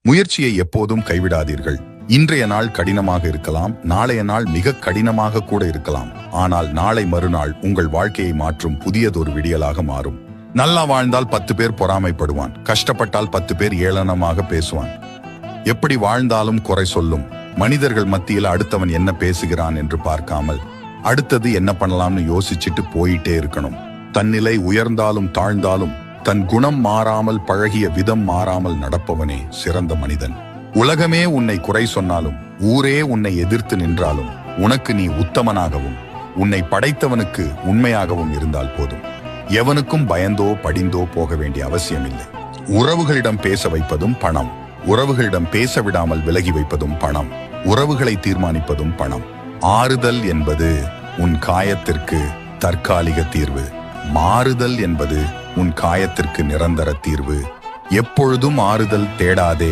முயற்சியை எப்போதும் கைவிடாதீர்கள். இன்றைய நாள் கடினமாக இருக்கலாம், நாளைய நாள் மிக கடினமாக கூட இருக்கலாம். ஆனால் நாளை மறுநாள் உங்கள் வாழ்க்கையை மாற்றும் புதியதொரு விடியலாக மாறும். நல்லா வாழ்ந்தால் 10 பேர் பொறாமைப்படுவான், கஷ்டப்பட்டால் 10 பேர் ஏளனமாக பேசுவான். எப்படி வாழ்ந்தாலும் குறை சொல்லும் மனிதர்கள் மத்தியில் அடுத்தவன் என்ன பேசுகிறான் என்று பார்க்காமல் அடுத்தது என்ன பண்ணலாம்னு யோசிச்சுட்டு போயிட்டே இருக்கணும். தன்னிலை உயர்ந்தாலும் தாழ்ந்தாலும் தன் குணம் மாறாமல், பழகிய விதம் மாறாமல் நடப்பவனே சிறந்த மனிதன். உலகமே உன்னை குறை சொன்னாலும், ஊரே உன்னை எதிர்த்து நின்றாலும், உனக்கு நீ உத்தமனாகவும் உன்னை படைத்தவனுக்கு உண்மையாகவும் இருந்தால் போதும். எவனுக்கும் பயந்தோ படிந்தோ போக வேண்டிய அவசியமில்லை. உறவுகளிடம் பேச வைப்பதும் பணம், உறவுகளிடம் பேச விடாமல் விலகி வைப்பதும் பணம், உறவுகளை தீர்மானிப்பதும் பணம். ஆறுதல் என்பது உன் காயத்திற்கு தற்காலிக தீர்வு, மாறுதல் என்பது உன் காயத்திற்கு நிரந்தர தீர்வு. எப்பொழுதும் ஆறுதல் தேடாதே.